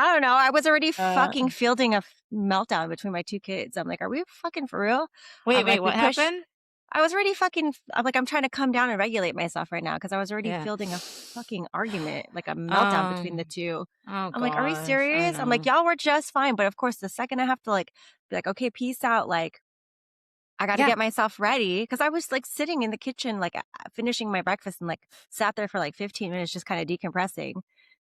I don't know. I was already Uh, fucking fielding a meltdown between my 2 kids. I'm like, "Are we fucking for real?" I'm wait, like, "We what push." happened? I was already fucking I'm like, I'm trying to come down and regulate myself right now because I was already Yeah. fielding a fucking argument, like a meltdown between the Um, 2. oh I'm like, "Are we gosh, I serious?" I'm like, know. "Y'all were just fine." But of course, the second I have to like be like, "Okay, peace out," like I got to Yeah, get myself ready because I was like sitting in the kitchen, like finishing my breakfast and like sat there for like 15 minutes, just kind of decompressing.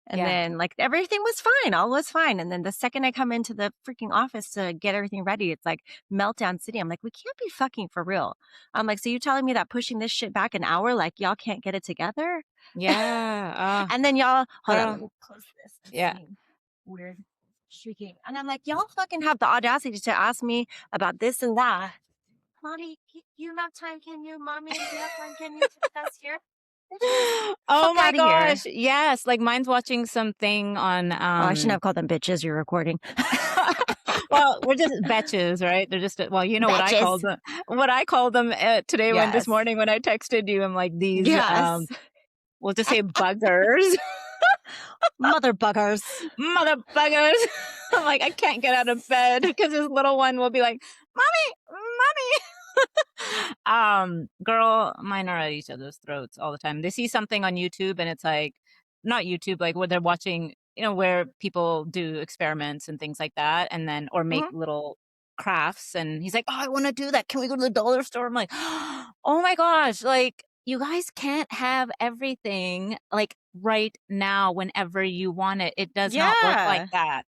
And yeah, then like everything was fine, all was fine. And then the second I come into the freaking office to get everything ready, it's like meltdown city. I'm like, we can't be fucking for real. I'm like, so you telling me that pushing this shit back an hour, like y'all can't get it together? yeah. And then y'all, hold on, let Girl, me close this. I'm yeah. seeing weird shrieking. And I'm like, y'all fucking have the audacity to ask me about this and that. Mommy, you have time, can you? Mommy, do you have time, can you? That's here. Bitches, Oh fuck my out of gosh, here. yes. Like mine's watching something on Oh, I shouldn't have called them bitches. You're recording. well, we're just betches, right? They're just well, you know what I called Bitches. them. What I called them today when this Yes. morning when I texted you, I'm like these. Yes. We'll just say buggers, Mother buggers. mother buggers. I'm like I can't get out of bed because this little one will be like, "Mommy, mommy." Girl, mine are at each other's throats all the time. They see something on YouTube and it's like, not YouTube, like where they're watching, where people do experiments and things like that, and then or make Mhm. little crafts. And he's like, "Oh, I want to do that. Can we go to the dollar store?" I'm like, "Oh my gosh, like you guys can't have everything like right now whenever you want it. It does not work like Yeah. that."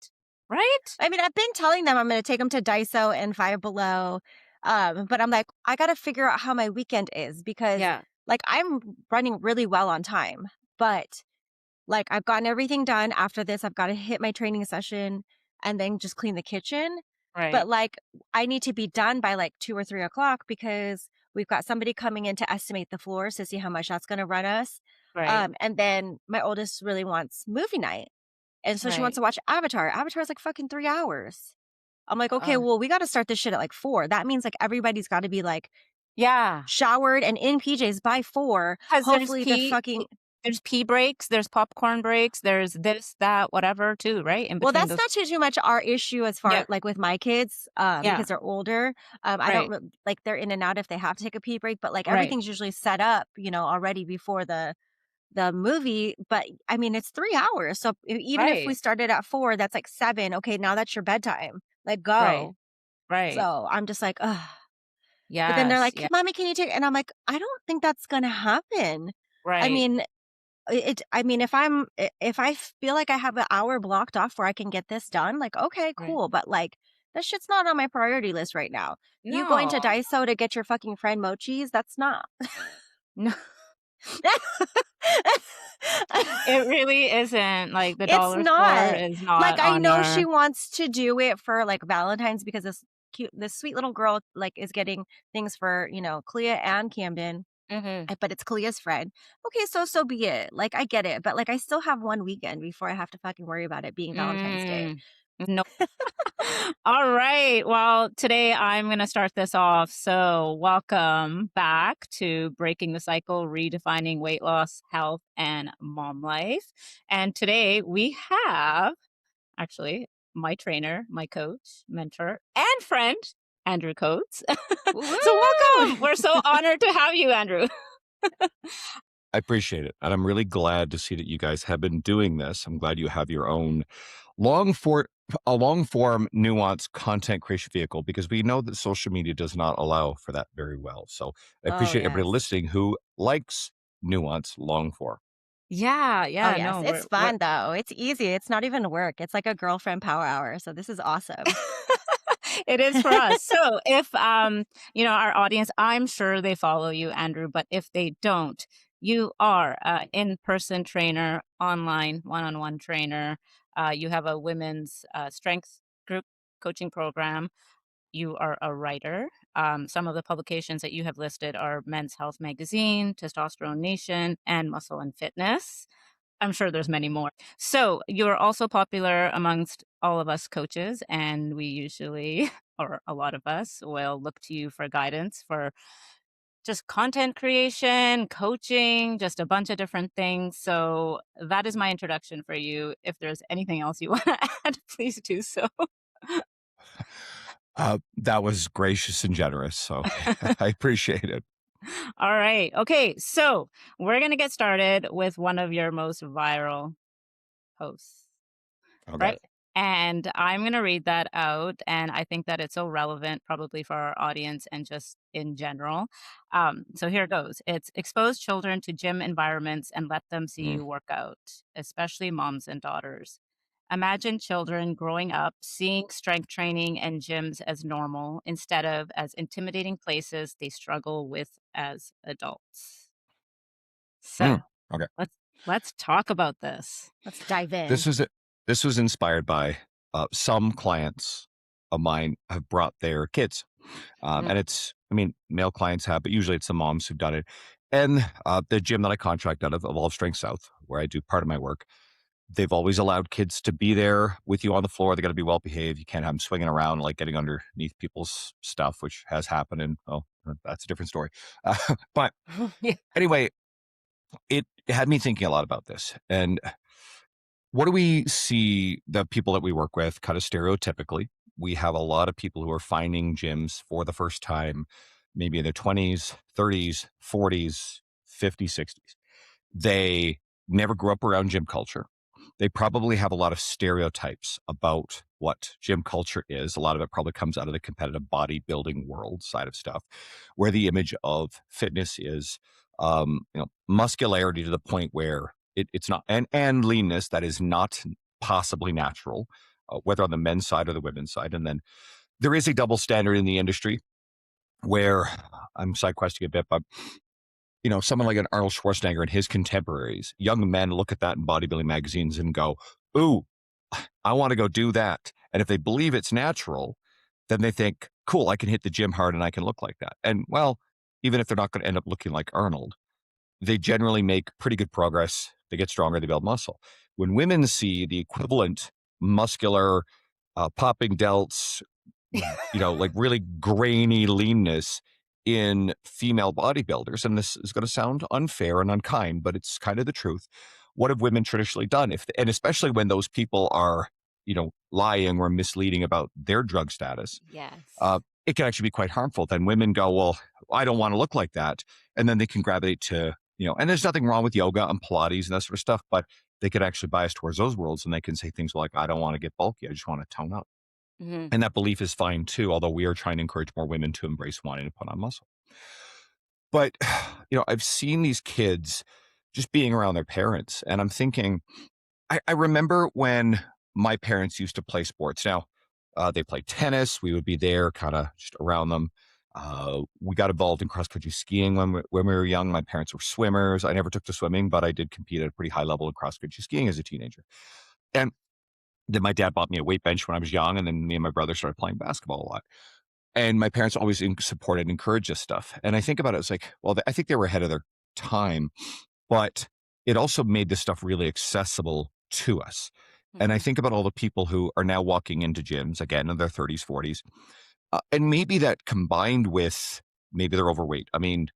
Right? I mean, I've been telling them I'm going to take them to Daiso and Five Below. But I'm like, I got to figure out how my weekend is because Yeah. like I'm running really well on time, but like, I've gotten everything done. After this, I've got to hit my training session and then just clean the kitchen. Right. But like, I need to be done by like 2 or 3 o'clock because we've got somebody coming in to estimate the floors to see how much that's going to run us. Right. And then my oldest really wants movie night. And so she wants Right. to watch Avatar. Avatar's like fucking 3 hours. I'm like, okay, Uh, well, we got to start this shit at like 4. That means like everybody's got to be like yeah. showered and in PJs by 4. 'Cause Hopefully the fucking there's pee breaks, there's popcorn breaks, there's this, that, whatever too, right? In Well, between that's those. not too much our issue as far Yeah, like with my kids, yeah, because they're older. I don't right, like they're in and out if they have to take a pee break, but like right, everything's usually set up, already before the movie. But I mean, it's 3 hours, so even if we right, started at 4, that's like 7. Okay, now that's your bedtime. Like right, go. right. So I'm just like, ugh. But then they're Yes, like, yeah, "Mommy, can you take?" And I'm like, I don't think that's gonna happen. I right, mean, I mean, if I feel like I have an hour blocked off where I can get this done, like, okay, right. cool, but, like, that shit's not on my priority list right now. You going No, to Daiso to get your fucking friend mochis, that's not. no, it really isn't, like, the It's dollar store not. is Like, not I on know she our. wants to do it for, like, Valentine's because this sweet little girl, like, is getting things for, Clea and Camden, Mhm. but it's Clea's friend. Okay, so be it. Like, I get it, but, like, I still have 1 weekend before I have to fucking worry about it being Valentine's Day. Mm. No. All right. Well, today I'm going to start this off. So, welcome back to Breaking the Cycle, Redefining Weight Loss, Health, and Mom Life. And today we have actually my trainer, my coach, mentor, and friend, Andrew Coates. So, Woo! welcome. We're so honored to have you, Andrew. I appreciate it. And I'm really glad to see that you guys have been doing this. I'm glad you have your own long for a long form nuanced content creation vehicle because we know that social media does not allow for that very well. So I Oh, appreciate everybody yes. listening who likes nuance long form. Yeah, Oh, yeah, yes. no, It's we're fun, though. It's easy. It's not even work. It's like a girlfriend power hour, so this is awesome. it is for us. So if our audience, I'm sure they follow you, Andrew, but if they don't, you are an in-person trainer, online one-on-one trainer. You have a women's strength group coaching program. You are a writer. Some of the publications that you have listed are Men's Health Magazine, Testosterone Nation, and Muscle and Fitness. I'm sure there's many more. So you're also popular amongst all of us coaches, and we usually, or a lot of us, will look to you for guidance for just content creation, coaching, just a bunch of different things. So that is my introduction for you. If there's anything else you want to add, please do so. That was gracious and generous, so I appreciate it. All right. Okay. So we're going to get started with one of your most viral posts. Okay. Right. And I'm going to read that out. And I think that it's so relevant, probably for our audience and just in general. So here it goes. It's expose children to gym environments and let them see you work out, especially moms and daughters. Imagine children growing up seeing strength training and gyms as normal instead of as intimidating places they struggle with as adults. So Okay. let's talk about this. Let's dive in. This was inspired by some clients of mine have brought their kids. And it's, I mean, male clients have, but usually it's the moms who've done it. And the gym that I contract out of Evolve Strength South, where I do part of my work, they've always allowed kids to be there with you on the floor. They got to be well behaved. You can't have them swinging around, like getting underneath people's stuff, which has happened. And that's a different story. But Yeah. anyway, it had me thinking a lot about this. And what do we see the people that we work with kind of stereotypically? We have a lot of people who are finding gyms for the first time, maybe in their 20s, 30s, 40s, 50s, 60s. They never grew up around gym culture. They probably have a lot of stereotypes about what gym culture is. A lot of it probably comes out of the competitive bodybuilding world side of stuff, where the image of fitness is, muscularity to the point where it's not, and leanness that is not possibly natural, whether on the men's side or the women's side. And then there is a double standard in the industry where I'm side questing a bit, but someone like an Arnold Schwarzenegger and his contemporaries, young men look at that in bodybuilding magazines and go, ooh, I want to go do that. And if they believe it's natural, then they think, cool, I can hit the gym hard and I can look like that. And well, even if they're not going to end up looking like Arnold, they generally make pretty good progress. They get stronger, they build muscle. When women see the equivalent muscular, popping delts, like really grainy leanness in female bodybuilders, and this is going to sound unfair and unkind, but it's kind of the truth. What have women traditionally done? And especially when those people are, lying or misleading about their drug status, Yes. it can actually be quite harmful. Then women go, well, I don't want to look like that. And then they can gravitate to, and there's nothing wrong with yoga and Pilates and that sort of stuff, but they could actually bias towards those worlds and they can say things like, I don't want to get bulky. I just want to tone up. Mhm. And that belief is fine too, although we are trying to encourage more women to embrace wanting to put on muscle. But, I've seen these kids just being around their parents and I'm thinking, I remember when my parents used to play sports. Now, they played tennis. We would be there kind of just around them. We got involved in cross-country skiing when we were young. My parents were swimmers. I never took to swimming, but I did compete at a pretty high level in cross-country skiing as a teenager. And then my dad bought me a weight bench when I was young, and then me and my brother started playing basketball a lot. And my parents always supported and encouraged this stuff. And I think about it, it's like, well, I think they were ahead of their time, but it also made this stuff really accessible to us. And I think about all the people who are now walking into gyms, again, in their 30s, 40s, and maybe that combined with maybe they're overweight. I mean,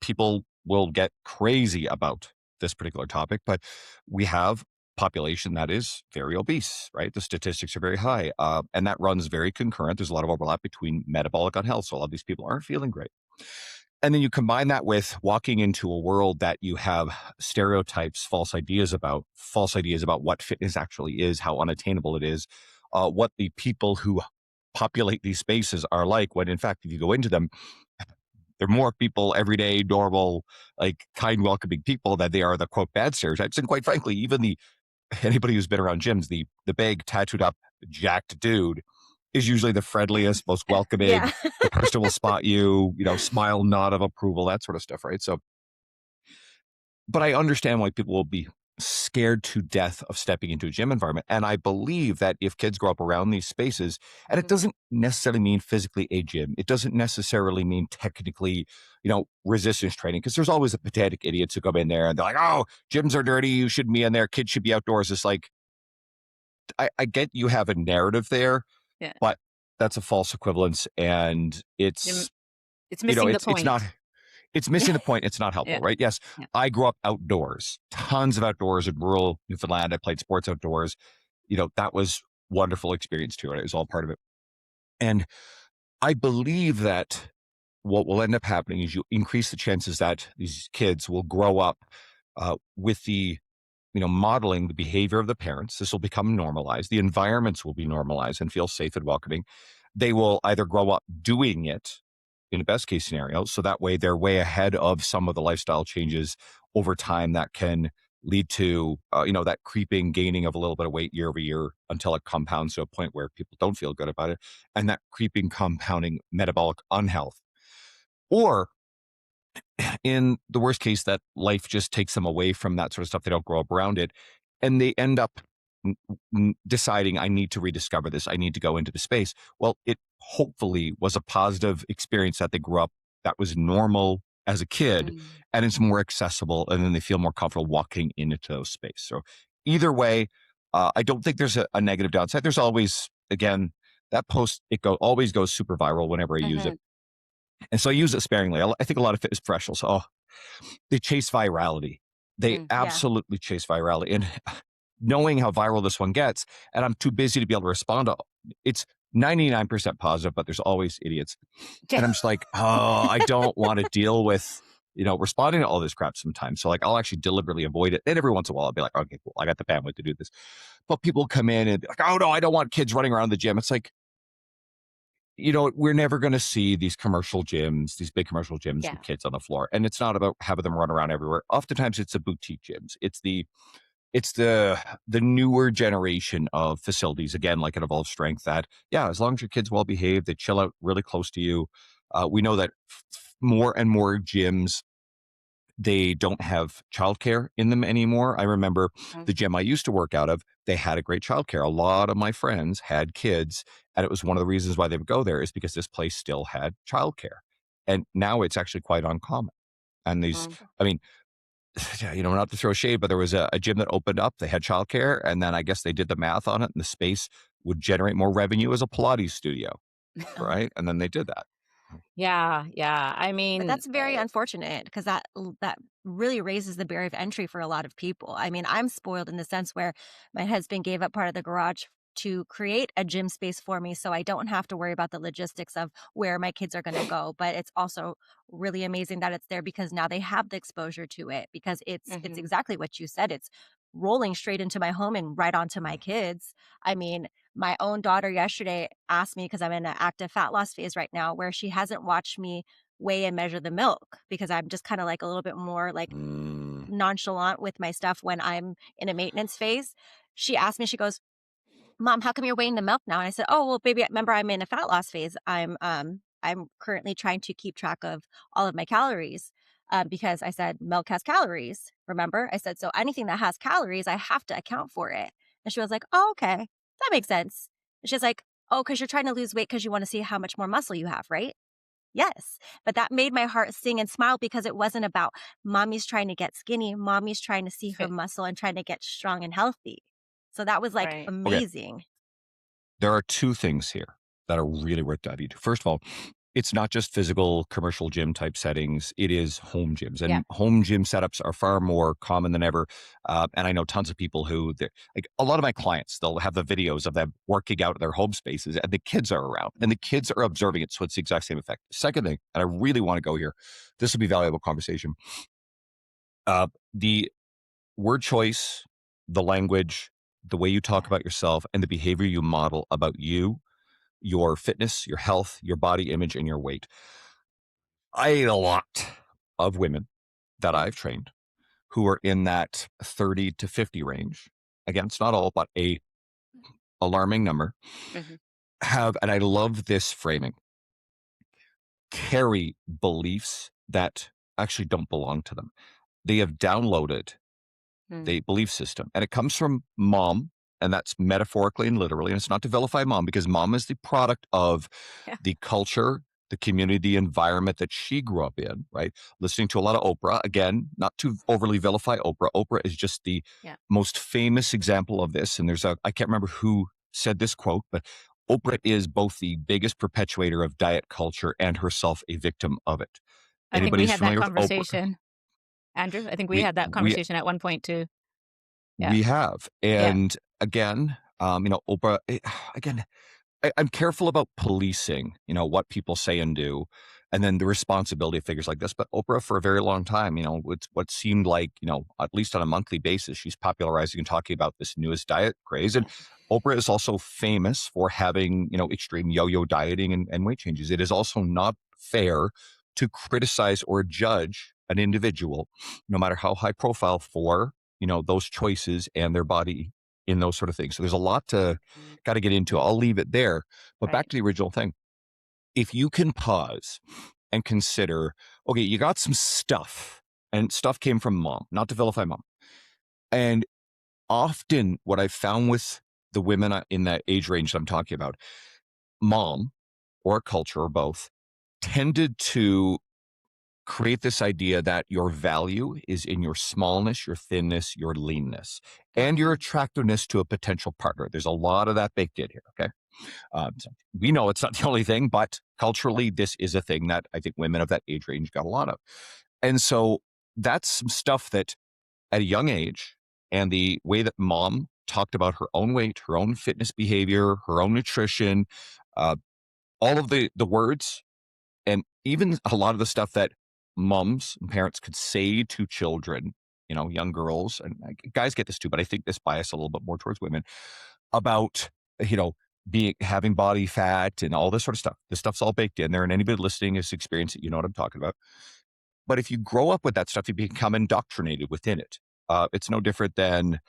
people will get crazy about this particular topic, but we have population that is very obese, right? The statistics are very high. And that runs very concurrent. There's a lot of overlap between metabolic unhealth. So a lot of these people aren't feeling great. And then you combine that with walking into a world that you have stereotypes, false ideas about what fitness actually is, how unattainable it is, what the people who populate these spaces are like, when in fact, if you go into them, they're more people, everyday, normal, like kind, welcoming people than they are the quote bad stereotypes. And quite frankly, even anybody who's been around gyms, the big tattooed up, jacked dude is usually the friendliest, most welcoming. Yeah. The person will spot you, smile, nod of approval, that sort of stuff, right? So, but I understand why people will be scared to death of stepping into a gym environment. And I believe that if kids grow up around these spaces, and it doesn't necessarily mean physically a gym, it doesn't necessarily mean technically, resistance training, because there's always the pedantic idiots who come in there and they're like, oh, gyms are dirty, you shouldn't be in there, kids should be outdoors. It's like, I get you have a narrative there, Yeah. but that's a false equivalence. And it's, It's missing the it's not, point. it's missing the point. It's not helpful, Yeah. right? Yes. Yeah. I grew up outdoors, tons of outdoors in rural Newfoundland. I played sports outdoors. That was wonderful experience too. And it was all part of it. And I believe that what will end up happening is you increase the chances that these kids will grow up with the modeling the behavior of the parents. This will become normalized. The environments will be normalized and feel safe and welcoming. They will either grow up doing it in the best case scenario, so that way they're way ahead of some of the lifestyle changes over time that can lead to that creeping gaining of a little bit of weight year over year until it compounds to a point where people don't feel good about it, and that creeping compounding metabolic unhealth. Or in the worst case, that life just takes them away from that sort of stuff. They don't grow up around it, and they end up deciding, I need to rediscover this. I need to go into the space. Well, it hopefully was a positive experience that they grew up that was normal as a kid, and it's more accessible, and then they feel more comfortable walking into those space. So either way, I don't think there's a negative downside. There's always, again, that post, always goes super viral whenever I use it. And so I use it sparingly. I think a lot of fitness professionals, they chase virality. They absolutely chase virality. And knowing how viral this one gets, and I'm too busy to be able to respond to it's 99% positive, but there's always idiots. And I'm just like, I don't want to deal with, responding to all this crap sometimes. So like, I'll actually deliberately avoid it. And every once in a while I'll be like, okay, cool, I got the bandwidth to do this. But people come in and be like, oh no, I don't want kids running around the gym. It's like, we're never going to see these commercial gyms, these big commercial gyms with kids on the floor. And it's not about having them run around everywhere. Oftentimes it's the boutique gyms. It's the newer generation of facilities, again, like an Evolve Strength, that, as long as your kid's well behaved, they chill out really close to you. We know that more and more gyms, they don't have childcare in them anymore. I remember the gym I used to work out of, they had a great childcare. A lot of my friends had kids, and it was one of the reasons why they would go there, is because this place still had childcare. And now it's actually quite uncommon. And these, I mean, not to throw shade, but there was a gym that opened up, they had childcare, and then I guess they did the math on it, and the space would generate more revenue as a Pilates studio, right? And then they did that. Yeah. I But mean, that's very unfortunate because that really raises the barrier of entry for a lot of people. I mean, I'm spoiled in the sense where my husband gave up part of the garage to create a gym space for me so I don't have to worry about the logistics of where my kids are going to go. But it's also really amazing that it's there because now they have the exposure to it, because it's exactly what you said. It's rolling straight into my home and right onto my kids. I mean, my own daughter yesterday asked me, because I'm in an active fat loss phase right now, where she hasn't watched me weigh and measure the milk because I'm just kind of like a little bit more like nonchalant with my stuff when I'm in a maintenance phase. She asked me, she goes, Mom, how come you're weighing the milk now? And I said, oh, well, baby, remember I'm in a fat loss phase. I'm currently trying to keep track of all of my calories. Because I said milk has calories. Remember, I said, so anything that has calories, I have to account for it. And she was like, oh, okay, that makes sense. And she's like, oh, because you're trying to lose weight because you want to see how much more muscle you have, right? Yes. But that made my heart sing and smile because it wasn't about mommy's trying to get skinny. Mommy's trying to see her Fit. muscle and trying to get strong and healthy. So that was like Right. Okay. amazing. There are two things here that are really worth diving into. First of all, it's not just physical commercial gym type settings. It is home gyms, and home gym setups are far more common than ever. And I know tons of people who, like a lot of my clients, they'll have the videos of them working out in their home spaces and the kids are around and the kids are observing it. So it's the exact same effect. Second thing, and I really want to go here, this will be valuable conversation. The word choice, the language, the way you talk about yourself, and the behavior you model about you, your fitness, your health, your body image, and your weight. I ate a lot of women that I've trained who are in that 30 to 50 range. Again, it's not all, but a alarming number have, and I love this framing, carry beliefs that actually don't belong to them. They have downloaded the belief system, and it comes from mom. And that's metaphorically and literally. And it's not to vilify mom, because mom is the product of the culture, the community, the environment that she grew up in, right? Listening to a lot of Oprah. Again, not to overly vilify Oprah. Oprah is just the most famous example of this. And there's I can't remember who said this quote, but Oprah is both the biggest perpetuator of diet culture and herself a victim of it. I think we Anybody's had that familiar with Oprah? conversation, Andrew. I think we We had that we conversation at one point too. Yeah. we have, Yeah. and again, Oprah. Again, I'm careful about policing, what people say and do, and then the responsibility of figures like this. But Oprah, for a very long time, it's what seemed like, at least on a monthly basis, she's popularizing and talking about this newest diet craze. And Oprah is also famous for having, extreme yo-yo dieting and weight changes. It is also not fair to criticize or judge an individual, no matter how high profile, for, those choices and their body in those sort of things. So there's a lot to got to get into. I'll leave it there. But back Right. to the original thing. If you can pause and consider, okay, you got some stuff, and stuff came from mom, not to vilify mom. And often what I've found with the women in that age range that I'm talking about, mom or culture or both, tended to create this idea that your value is in your smallness, your thinness, your leanness, and your attractiveness to a potential partner. There's a lot of that baked in here. Okay. So we know it's not the only thing, but culturally, this is a thing that I think women of that age range got a lot of. And so that's some stuff that at a young age, and the way that mom talked about her own weight, her own fitness behavior, her own nutrition, uh, all of the words, and even a lot of the stuff that moms and parents could say to children, young girls, and guys get this too, but I think this bias a little bit more towards women about, you know, having body fat and all this sort of stuff. This stuff's all baked in there, and anybody listening has experienced it. You know what I'm talking about. But if you grow up with that stuff, you become indoctrinated within it. It's no different than,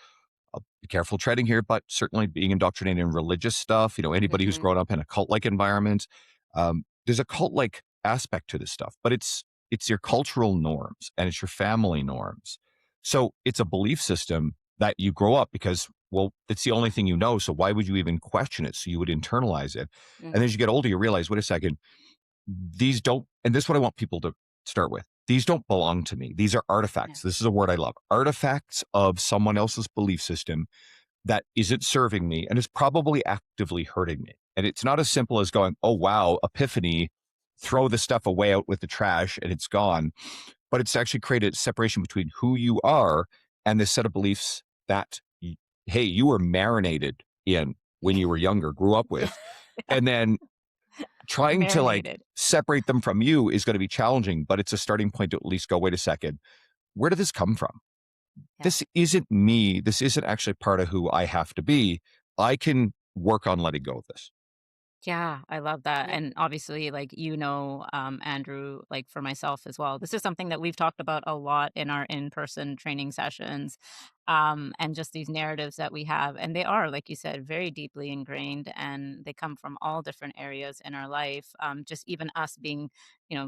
I'll be careful treading here, but certainly being indoctrinated in religious stuff. Anybody who's grown up in a cult-like environment, there's a cult-like aspect to this stuff, but it's your cultural norms and it's your family norms. So it's a belief system that you grow up because, well, it's the only thing you know. So why would you even question it? So you would internalize it. And as you get older, you realize, wait a second, these don't, and this is what I want people to start with. These don't belong to me. These are artifacts. This is a word I love. Artifacts of someone else's belief system that isn't serving me and is probably actively hurting me. And it's not as simple as going, oh, wow, epiphany, throw the stuff away out with the trash and it's gone. But it's actually created separation between who you are and this set of beliefs that, hey, you were marinated in when you were younger, grew up with. And then trying to Marinated. separate them from you is going to be challenging, but it's a starting point to at least go, wait a second, where did this come from? This isn't me. This isn't actually part of who I have to be. I can work on letting go of this. Yeah, I love that. And obviously, Andrew, like for myself as well, this is something that we've talked about a lot in our in-person training sessions, and just these narratives that we have. And they are, like you said, very deeply ingrained and they come from all different areas in our life. Just even us being,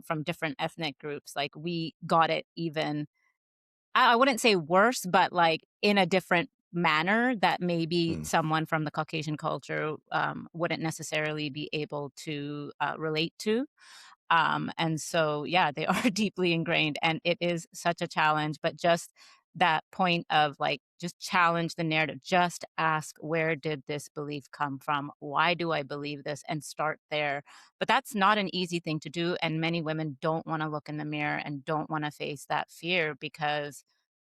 from different ethnic groups, like we got it even I wouldn't say worse, but like in a different manner that maybe someone from the Caucasian culture wouldn't necessarily be able to relate to. And so, yeah, they are deeply ingrained and it is such a challenge. But just that point of like, just challenge the narrative, just ask, where did this belief come from? Why do I believe this? And start there. But that's not an easy thing to do. And many women don't want to look in the mirror and don't want to face that fear because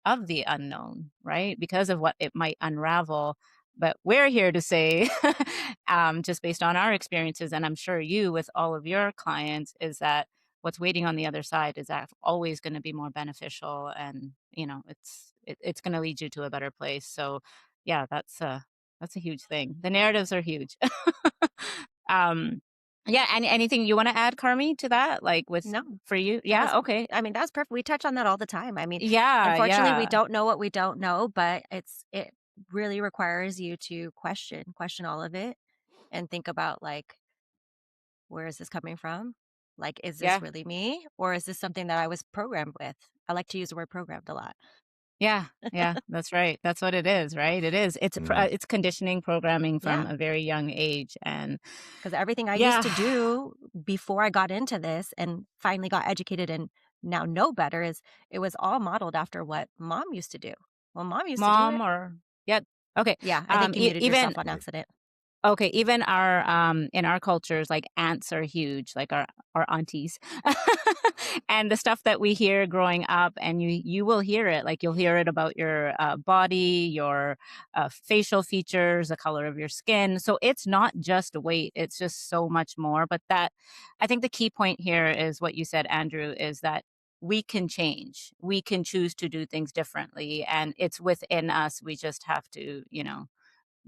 of the unknown, right? Because of what it might unravel. But we're here to say, just based on our experiences, and I'm sure you with all of your clients, is that what's waiting on the other side is always going to be more beneficial, and it's going to lead you to a better place. So, yeah, that's a huge thing. The narratives are huge. um, yeah. Anything you want to add, Carmi, to that? Like with No, for you? that was, Yeah. Okay. I mean, that's perfect. We touch on that all the time. I mean, Yeah. unfortunately, we Yeah. don't know what we don't know, but it really requires you to question all of it and think about like, where is this coming from? Like, is this Yeah. really me? Or is this something that I was programmed with? I like to use the word programmed a lot Yeah, yeah, that's right. That's what it is, right? It is. It's conditioning, programming from yeah, a very young age, and because everything I used yeah, to do before I got into this and finally got educated and now know better is it was all modeled after what mom used to do. Well, mom used to do mom it. or yeah, okay. Yeah, I think you muted Even yourself on accident. Okay, even our in our cultures, like aunts are huge, like our aunties, and the stuff that we hear growing up, and you will hear it, like you'll hear it about your body, your facial features, the color of your skin. So it's not just weight; it's just so much more. But that, I think, the key point here is what you said, Andrew, is that we can change, we can choose to do things differently, and it's within us. We just have to,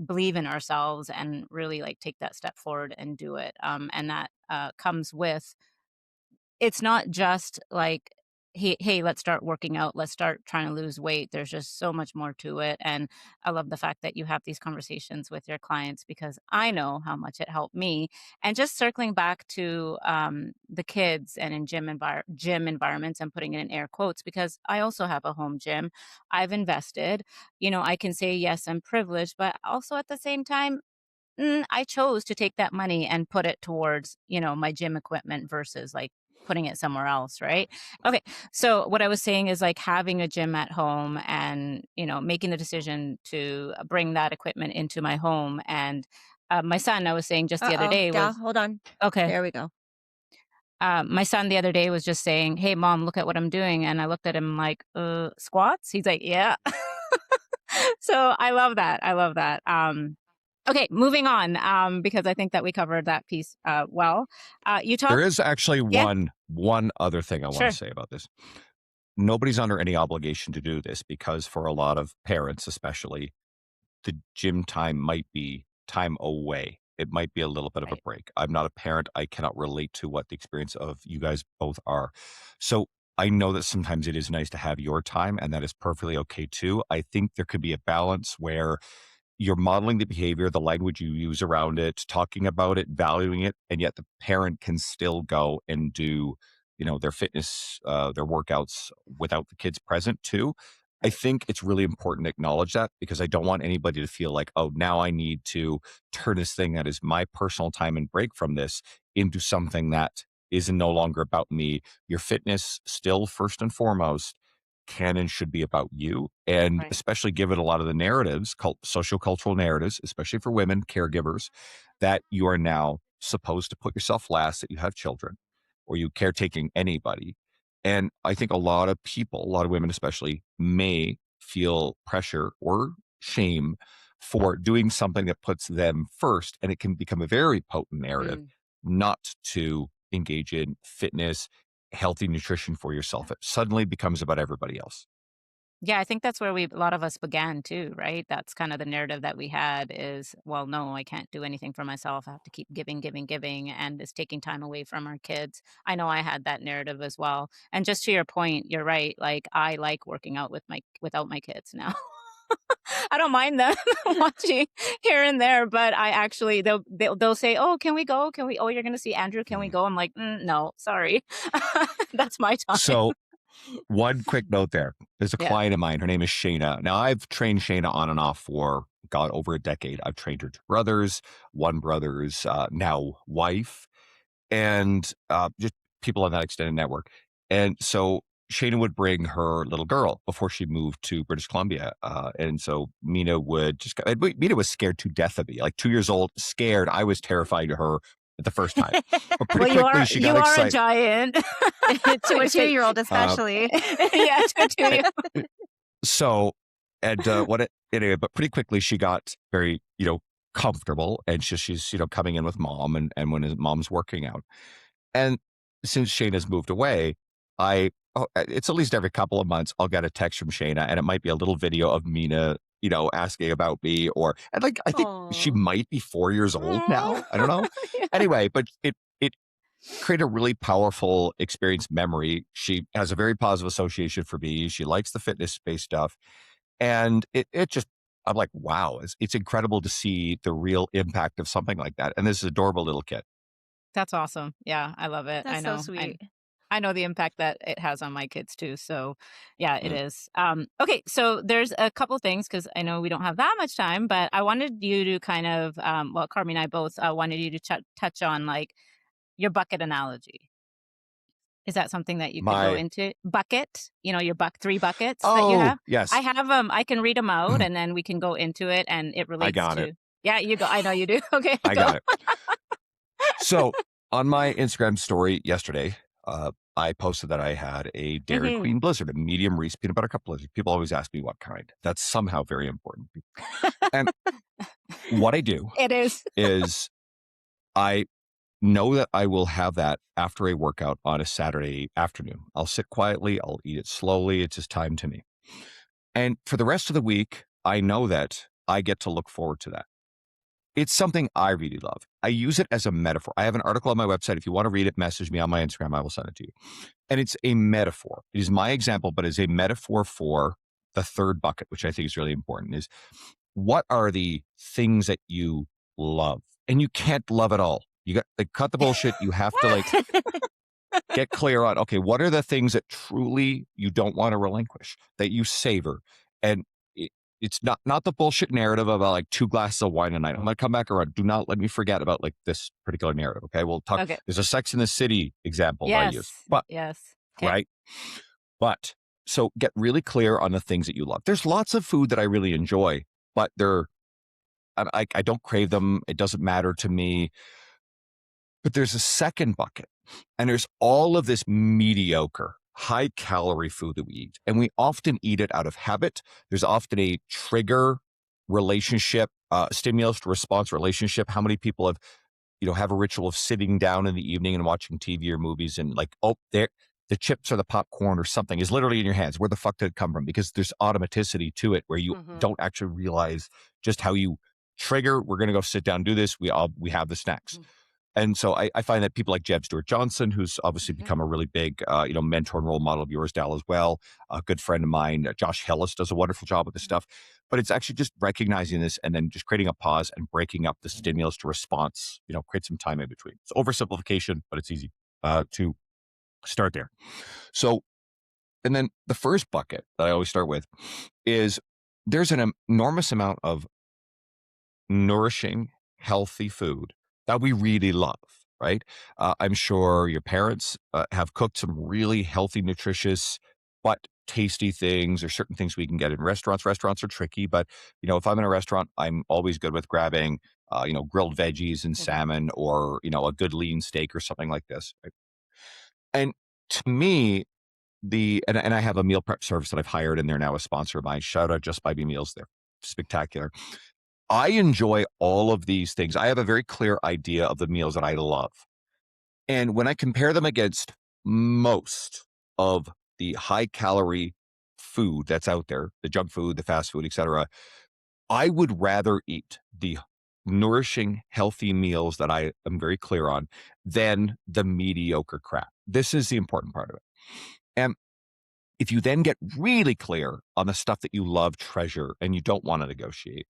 believe in ourselves and really like take that step forward and do it. And that comes with, it's not just like, hey, let's start working out, let's start trying to lose weight. There's just so much more to it. And I love the fact that you have these conversations with your clients, because I know how much it helped me. And just circling back to the kids and in gym environments, I'm putting it in air quotes because I also have a home gym. I've invested, I can say, yes, I'm privileged, but also at the same time, I chose to take that money and put it towards, my gym equipment versus like putting it somewhere else, right? Okay. So what I was saying is like having a gym at home and, making the decision to bring that equipment into my home. And my son, I was saying just the other Uh-oh, day Dal, was, hold on. okay. There we go. My son the other day was just saying, "Hey, mom, look at what I'm doing." And I looked at him like, squats? He's like, yeah. So I love that. I love that. Okay, moving on, because I think that we covered that piece well. You There talked, is actually yeah, one other thing I want to sure, say about this. Nobody's under any obligation to do this because for a lot of parents, especially, the gym time might be time away. It might be a little bit of a right, break. I'm not a parent. I cannot relate to what the experience of you guys both are. So I know that sometimes it is nice to have your time, and that is perfectly okay too. I think there could be a balance where you're modeling the behavior, the language you use around it, talking about it, valuing it, and yet the parent can still go and do, their fitness, their workouts without the kids present too. I right, think it's really important to acknowledge that because I don't want anybody to feel like, oh, now I need to turn this thing that is my personal time and break from this into something that is no longer about me. Your fitness still first and foremost can and should be about you. And right. especially given a lot of the narratives, sociocultural narratives, especially for women, caregivers, that you are now supposed to put yourself last, that you have children or you caretaking anybody. And I think a lot of people, a lot of women especially, may feel pressure or shame for doing something that puts them first. And it can become a very potent narrative Mm, not to engage in fitness, healthy nutrition for yeah. yourself. It suddenly becomes about everybody else. Yeah, I think that's where a lot of us began too, right? That's kind of the narrative that we had is, well, no, I can't do anything for myself. I have to keep giving, giving, giving, and it's taking time away from our kids. I know I had that narrative as well. And just to your point, you're right. Like I like working out without my kids now. I don't mind them watching here and there, but I actually they'll say, "Oh, can we go? Can we? Oh, you're gonna see Andrew? Can we Mm. go?" I'm like, "No, sorry, that's my time." So, one quick note there. There's a Yeah. client of mine. Her name is Shayna. Now, I've trained Shayna on and off for, God, over a decade. I've trained her two brothers, one brother's now wife, and just people on that extended network. And so Shayna would bring her little girl before she moved to British Columbia. And so Mina would Mina was scared to death of me, like 2 years old, scared. I was terrifying to her the first time. But pretty Well, you quickly, are she got you are a excited. giant. To a Because 2-year-old Uh, especially. yeah, to you. so, and anyway, but pretty quickly she got very, comfortable and she's, coming in with mom and when his mom's working out. And since Shayna's moved away, it's at least every couple of months I'll get a text from Shayna and it might be a little video of Mina, asking about me and like I think she Oh. might be 4 years old Aw. now. I don't know. Yeah. Anyway, but it created a really powerful experience memory. She has a very positive association for me. She likes the fitness space stuff. And it just I'm like, wow, it's incredible to see the real impact of something like that. And this is adorable little kid. That's awesome. Yeah, I love it. I That's so know. And sweet. I know the impact that it has on my kids too. So, yeah, it Mm. is. Okay, so there's a couple things because I know we don't have that much time, but I wanted you to kind of, well, Carmi and I both wanted you to touch on like your bucket analogy. Is that something that you could go My into? Bucket, your three buckets that you Oh, have. I yes. have them. I can read them out, and then we can go into it, and it I relates got it. to. Yeah, you go. I know you do. Okay, I go. got it. So on my Instagram story yesterday, I posted that I had a Dairy Mhm. Queen Blizzard, a medium Reese peanut butter cup blizzard. People always ask me what kind. That's somehow very important. And what I do It is. is I know that I will have that after a workout on a Saturday afternoon. I'll sit quietly, I'll eat it slowly. It's just time to me. And for the rest of the week, I know that I get to look forward to that. It's something I really love. I use it as a metaphor. I have an article on my website. If you want to read it, message me on my Instagram. I will send it to you. And it's a metaphor. It is my example, but it's a metaphor for the third bucket, which I think is really important, is what are the things that you love? And you can't love it all. You got to cut the bullshit. You have to like get clear on, okay, what are the things that truly you don't want to relinquish, that you savor? And it's not the bullshit narrative about like 2 glasses of wine a night. I'm going to come back around. Do not let me forget about like this particular narrative. Okay. We'll talk. Okay. There's a Sex in the City example that I use, Yes. but Yes. Okay. right. But so get really clear on the things that you love. There's lots of food that I really enjoy, but I don't crave them. It doesn't matter to me. But there's a second bucket, and there's all of this mediocre, high calorie food that we eat. And we often eat it out of habit. There's often a trigger relationship, stimulus to response relationship. How many people have a ritual of sitting down in the evening and watching TV or movies and like, oh, there, the chips or the popcorn or something is literally in your hands. Where the fuck did it come from? Because there's automaticity to it where you don't actually realize just how you trigger. We're going to go sit down and do this. We have the snacks. And so I find that people like Jeb Stuart Johnson, who's obviously become a really big, mentor and role model of yours, Dal, as well. A good friend of mine, Josh Hellis, does a wonderful job with this stuff. But it's actually just recognizing this and then just creating a pause and breaking up the stimulus to response, create some time in between. It's oversimplification, but it's easy to start there. So, and then the first bucket that I always start with is there's an enormous amount of nourishing, healthy food that we really love, right? I'm sure your parents have cooked some really healthy, nutritious, but tasty things. There's certain things we can get in restaurants. Restaurants are tricky, but if I'm in a restaurant, I'm always good with grabbing, grilled veggies and salmon, or a good lean steak or something like this. Right? And to me, and I have a meal prep service that I've hired, and they're now a sponsor of mine. Shout out Just By Me Meals. They're spectacular. I enjoy all of these things. I have a very clear idea of the meals that I love. And when I compare them against most of the high calorie food that's out there, the junk food, the fast food, etc., I would rather eat the nourishing, healthy meals that I am very clear on than the mediocre crap. This is the important part of it. And if you then get really clear on the stuff that you love, treasure, and you don't want to negotiate,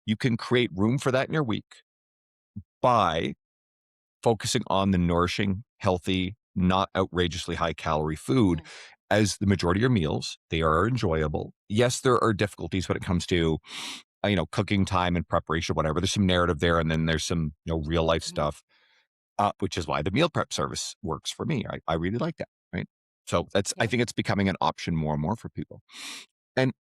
you can create room for that in your week by focusing on the nourishing, healthy, not outrageously high calorie food as the majority of your meals. They are enjoyable. Yes, there are difficulties when it comes to, cooking time and preparation, whatever. There's some narrative there, and then there's some, real life stuff, which is why the meal prep service works for me. I really like that, right? So I think it's becoming an option more and more for people. And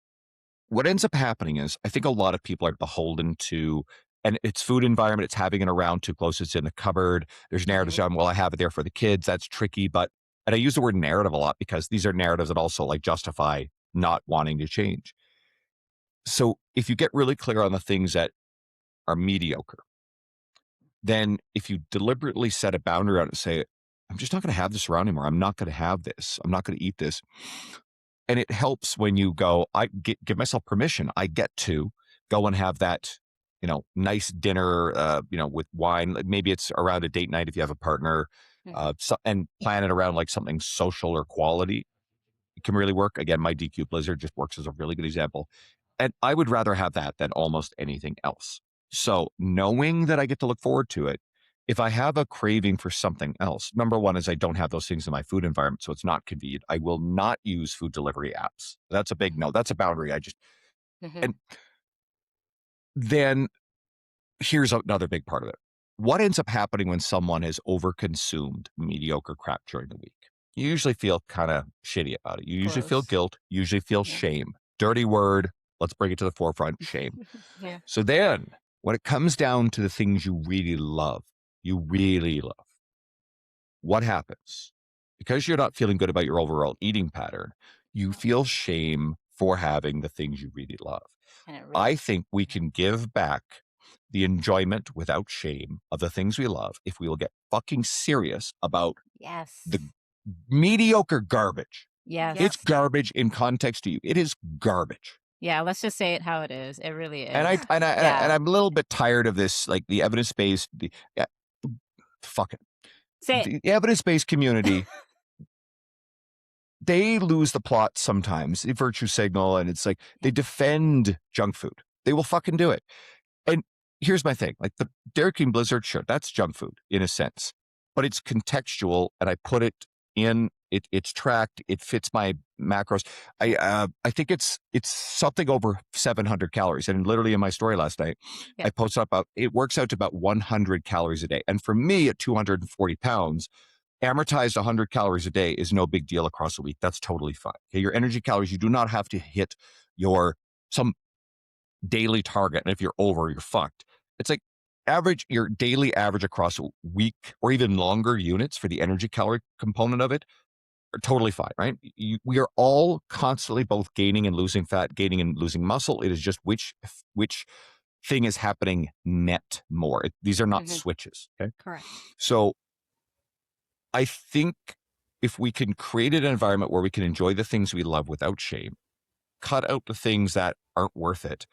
what ends up happening is I think a lot of people are beholden to, and it's food environment, it's having it around too close, it's in the cupboard. There's narratives on, well, I have it there for the kids. That's tricky. And I use the word narrative a lot because these are narratives that also like justify not wanting to change. So if you get really clear on the things that are mediocre, then if you deliberately set a boundary on it and say, I'm just not going to have this around anymore. I'm not going to have this. I'm not going to eat this. And it helps when you go, give myself permission. I get to go and have that, nice dinner, with wine. Maybe it's around a date night if you have a partner, and plan it around like something social or quality. It can really work. Again, my DQ Blizzard just works as a really good example. And I would rather have that than almost anything else. So knowing that I get to look forward to it, if I have a craving for something else, number one is I don't have those things in my food environment, so it's not convenient. I will not use food delivery apps. That's a big no. That's a boundary. And then here's another big part of it. What ends up happening when someone has overconsumed mediocre crap during the week? You usually feel kind of shitty about it. You usually feel guilt, usually feel shame. Dirty word. Let's bring it to the forefront. Shame. So then when it comes down to the things you really love, what happens? Because you're not feeling good about your overall eating pattern, you feel shame for having the things you really love. And it really, I think we can give back the enjoyment without shame of the things we love if we will get fucking serious about yes. the mediocre garbage. Yes. It's garbage in context to you. It is garbage. Yeah, let's just say it how it is. It really is. And I'm a little bit tired of this, like the evidence-based, fuck it. Say it. The evidence-based community, they lose the plot sometimes, the virtue signal, and it's like they defend junk food. They will fucking do it. And here's my thing, like the Dairy Queen Blizzard, sure, that's junk food in a sense, but it's contextual, and I put it in, it's tracked, it fits my macros. I think it's something over 700 calories. And literally in my story last night, I posted about, it works out to about 100 calories a day. And for me at 240 pounds, amortized 100 calories a day is no big deal across a week. That's totally fine. Okay, your energy calories, you do not have to hit some daily target. And if you're over, you're fucked. It's like your daily average across a week or even longer units for the energy calorie component of it are totally fine, right? We are all constantly both gaining and losing fat, gaining and losing muscle. It is just which thing is happening net more. These are not switches. Okay. Correct. So I think if we can create an environment where we can enjoy the things we love without shame, cut out the things that aren't worth it,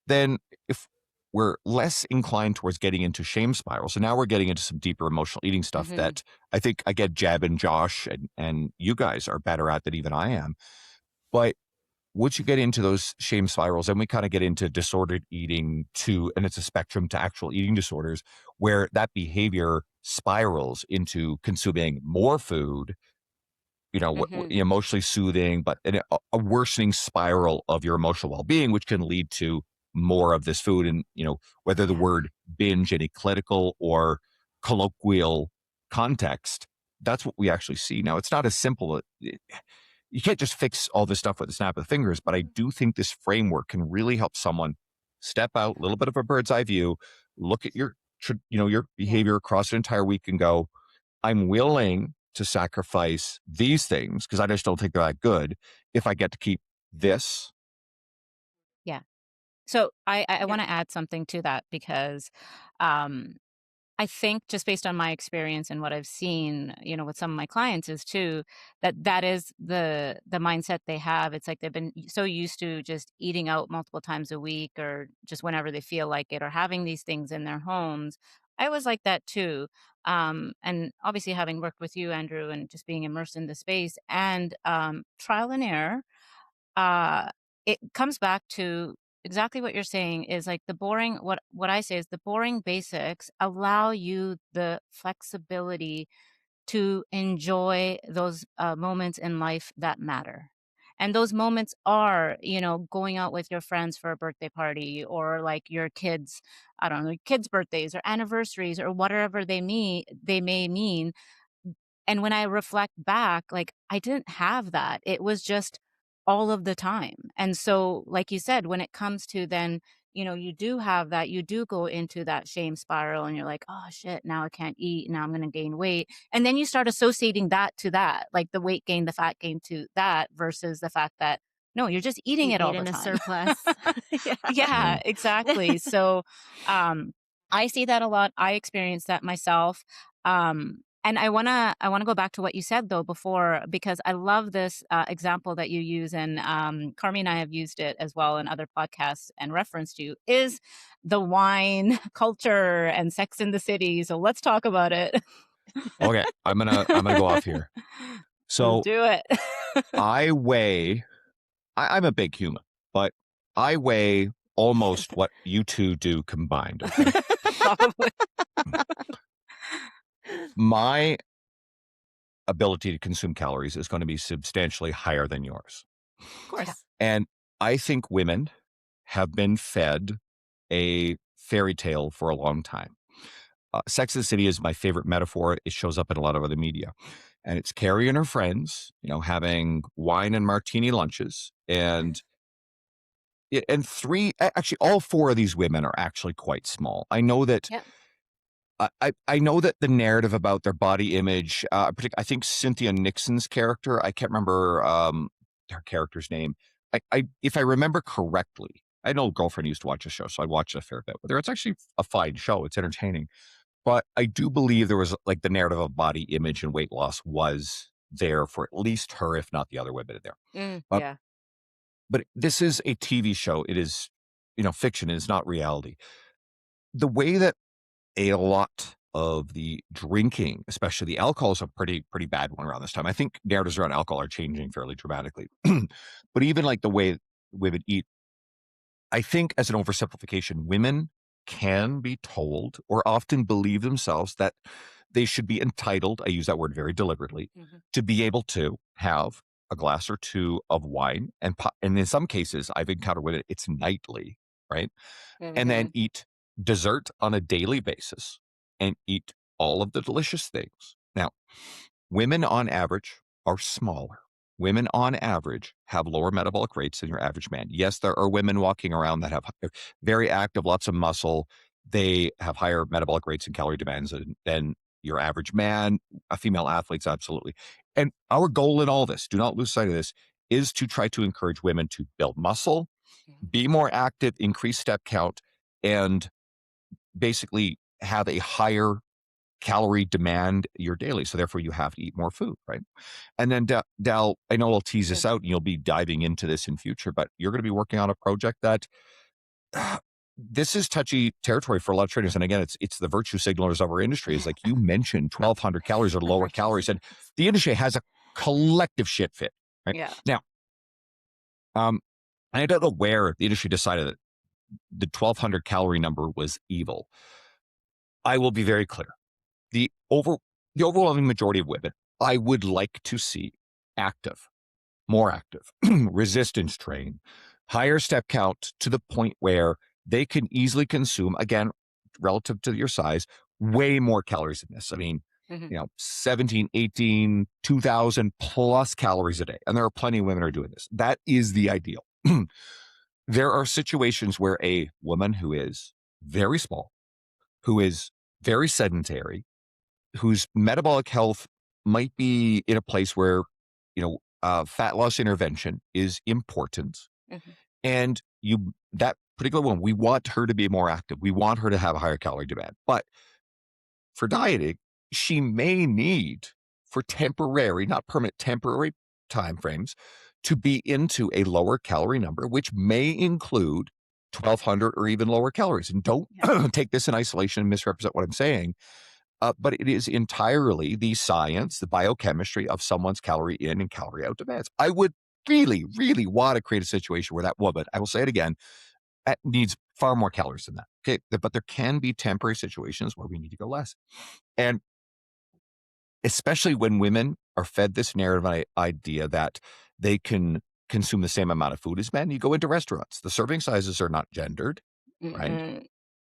then if we're less inclined towards getting into shame spirals. So now we're getting into some deeper emotional eating stuff that I think I get Jeb and Josh and you guys are better at than even I am. But once you get into those shame spirals, then we kind of get into disordered eating and it's a spectrum to actual eating disorders where that behavior spirals into consuming more food, emotionally soothing, but a worsening spiral of your emotional well-being, which can lead to more of this food. And, whether the word binge in a clinical or colloquial context, that's what we actually see. Now, it's not as simple. You can't just fix all this stuff with a snap of the fingers, but I do think this framework can really help someone step out, a little bit of a bird's eye view, look at your behavior across an entire week and go, I'm willing to sacrifice these things because I just don't think they're that good if I get to keep this. Yeah. So I want to add something to that because I think just based on my experience and what I've seen, with some of my clients is too, that is the mindset they have. It's like they've been so used to just eating out multiple times a week or just whenever they feel like it or having these things in their homes. I was like that too. And obviously having worked with you, Andrew, and just being immersed in the space and trial and error, it comes back to exactly what you're saying is like the boring, what I say is the boring basics allow you the flexibility to enjoy those moments in life that matter. And those moments are, going out with your friends for a birthday party or like your kids, I don't know, kids' birthdays or anniversaries or whatever they may mean. And when I reflect back, like I didn't have that. It was just all of the time. And so, like you said, when it comes to then, you do have that, you do go into that shame spiral and you're like, oh shit, now I can't eat. Now I'm going to gain weight. And then you start associating that to that, like the weight gain, the fat gain to that versus the fact that, no, you're just eating You it all ate the in a time. surplus. Yeah, exactly. So I see that a lot. I experience that myself. And I wanna go back to what you said though before because I love this example that you use, and Carmi and I have used it as well in other podcasts and referenced you is the wine culture and Sex in the City. So let's talk about it. Okay, I'm gonna go off here. So do it. I'm a big human, but I weigh almost what you two do combined. Okay? Probably. My ability to consume calories is going to be substantially higher than yours. Of course. And I think women have been fed a fairy tale for a long time. Sex and the City is my favorite metaphor. It shows up in a lot of other media. And it's Carrie and her friends, having wine and martini lunches. And and actually all four of these women are actually quite small. I know that. Yeah. I know that the narrative about their body image, I think Cynthia Nixon's character, I can't remember her character's name. If I remember correctly, I know a girlfriend used to watch the show, so I watched it a fair bit. But it's actually a fine show. It's entertaining. But I do believe there was like the narrative of body image and weight loss was there for at least her, if not the other women in there. Yeah. But this is a TV show. It is, fiction. It is not reality. The way that a lot of the drinking, especially the alcohol, is a pretty bad one around this time. I think narratives around alcohol are changing fairly dramatically. But even like the way women eat, I think as an oversimplification, women can be told or often believe themselves that they should be entitled, I use that word very deliberately, to be able to have a glass or two of wine. And in some cases, I've encountered with it's nightly, right? And then eat dessert on a daily basis and eat all of the delicious things. Now, women on average are smaller. Women on average have lower metabolic rates than your average man. Yes, there are women walking around that have very active, lots of muscle. They have higher metabolic rates and calorie demands than your average man, female athletes, absolutely. And our goal in all this, do not lose sight of this, is to try to encourage women to build muscle, be more active, increase step count, and basically have a higher calorie demand your daily. So therefore you have to eat more food, right? And then Dal, I know I'll tease this out and you'll be diving into this in future, but you're going to be working on a project that this is touchy territory for a lot of trainers. And again, it's the virtue signalers of our industry. Is like you mentioned 1,200 calories or lower calories, and the industry has a collective shit fit, right? Yeah. Now, I don't know where the industry decided that the 1,200 calorie number was evil. I will be very clear. The overwhelming majority of women, I would like to see more active, resistance train, higher step count to the point where they can easily consume, again, relative to your size, way more calories than this. I mean, 17, 18, 2,000 plus calories a day. And there are plenty of women who are doing this. That is the ideal. There are situations where a woman who is very small, who is very sedentary, whose metabolic health might be in a place where, fat loss intervention is important. And that particular one, we want her to be more active. We want her to have a higher calorie demand. But for dieting, she may need for temporary, not permanent, temporary timeframes to be into a lower calorie number, which may include 1,200 or even lower calories. And don't take this in isolation and misrepresent what I'm saying. But it is entirely the science, the biochemistry of someone's calorie in and calorie out demands. I would really, really want to create a situation where that woman, I will say it again, needs far more calories than that. Okay. But there can be temporary situations where we need to go less. And especially when women are fed this narrative idea that they can consume the same amount of food as men, you go into restaurants. The serving sizes are not gendered, right?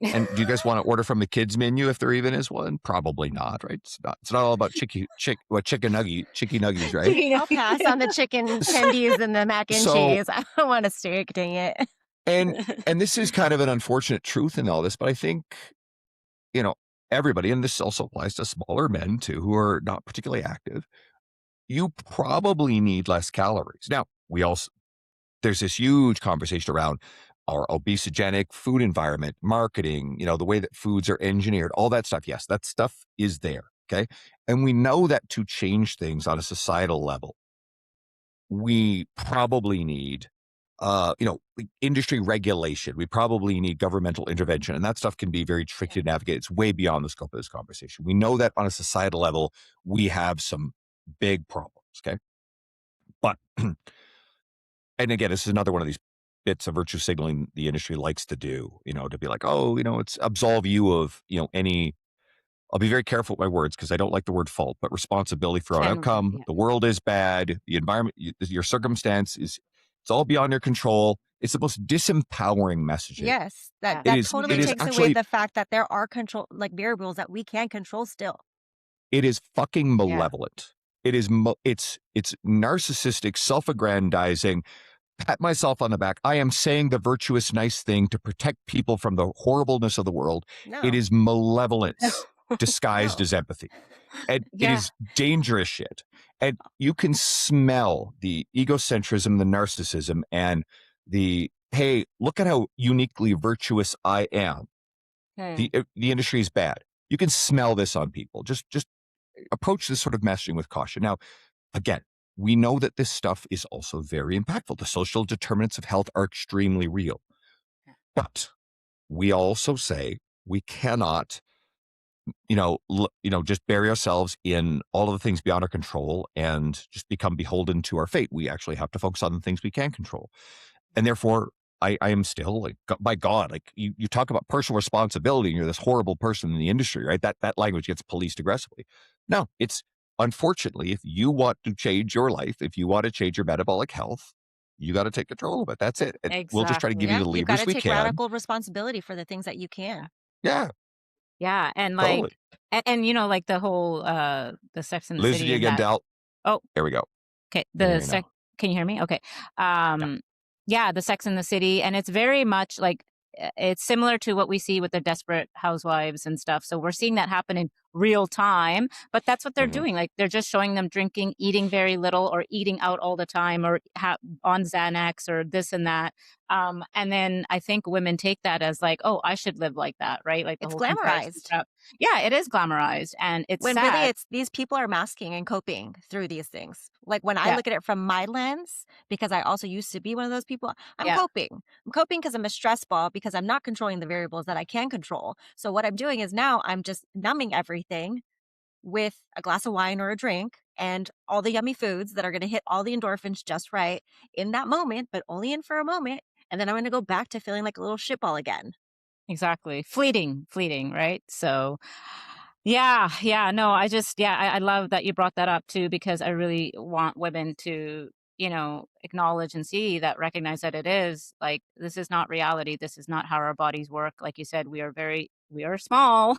And do you guys want to order from the kids menu if there even is one? Probably not, right? It's not all about chicky nuggies, right? I'll pass on the chicken tendies and the mac and cheese. I don't want a steak, dang it. And this is kind of an unfortunate truth in all this, but I think, everybody, and this also applies to smaller men too, who are not particularly active, you probably need less calories. Now, there's this huge conversation around our obesogenic food environment, marketing, the way that foods are engineered, all that stuff. Yes, that stuff is there. Okay. And we know that to change things on a societal level, we probably need, industry regulation. We probably need governmental intervention, and that stuff can be very tricky to navigate. It's way beyond the scope of this conversation. We know that on a societal level, we have some big problems. Okay. But, and again, this is another one of these bits of virtue signaling the industry likes to do, to be like, oh, it's absolve you of, any, I'll be very careful with my words because I don't like the word fault, but responsibility for our outcome. Yeah. The world is bad. The environment, your circumstance it's all beyond your control. It's the most disempowering messaging. Yes. That totally takes away the fact that there are variables that we can control still. It is fucking malevolent. Yeah. It's narcissistic, self-aggrandizing. pat myself on the back. I am saying the virtuous, nice thing to protect people from the horribleness of the world. It No, is malevolence disguised no. as empathy. And it Yeah. is dangerous shit. And you can smell the egocentrism, the narcissism, and the, hey, look at how uniquely virtuous I am. Okay. The industry is bad. You can smell this on people. Just approach this sort of messaging with caution. Now, again, we know that this stuff is also very impactful. The social determinants of health are extremely real. But we also say we cannot, just bury ourselves in all of the things beyond our control and just become beholden to our fate. We actually have to focus on the things we can control. And therefore, I am still like, by God, like you talk about personal responsibility and you're this horrible person in the industry, right? That language gets policed aggressively. No, it's unfortunately, if you want to change your life, if you want to change your metabolic health, you got to take control of it. That's it. And we'll just try to Exactly. give you Yeah, the you've got levers to we take can. radical responsibility for the things that you can. Yeah, Yeah. And totally. like, and like the whole, the Sex and the Losing City you and again, that. Dal. Oh, There we go. okay. There you Can you hear me? Okay. Yeah. Yeah, the Sex and the City. And it's very much like, it's similar to what we see with the Desperate Housewives and stuff. So we're seeing that happen in real time, but that's what they're Mhm. doing. Like they're just showing them drinking, eating very little, or eating out all the time, or on Xanax or this and that. And then I think women take that as like, oh, I should live like that, right? Like the It's whole comparison glamorized. stuff. Yeah, it is glamorized, and it's When really sad. it's these people are masking and coping through these things. Like when I Yeah, look at it from my lens, because I also used to be one of those people, I'm yeah, coping. I'm coping because I'm a stress ball because I'm not controlling the variables that I can control. So what I'm doing is now I'm just numbing everything with a glass of wine or a drink and all the yummy foods that are going to hit all the endorphins just right in that moment, but only in for a moment. And then I'm going to go back to feeling like a little shitball again. exactly. Fleeting, right? So, yeah, no, I love that you brought that up too, because I really want women to, acknowledge and see that, recognize that it is like, this is not reality. This is not how our bodies work. Like you said, we are small.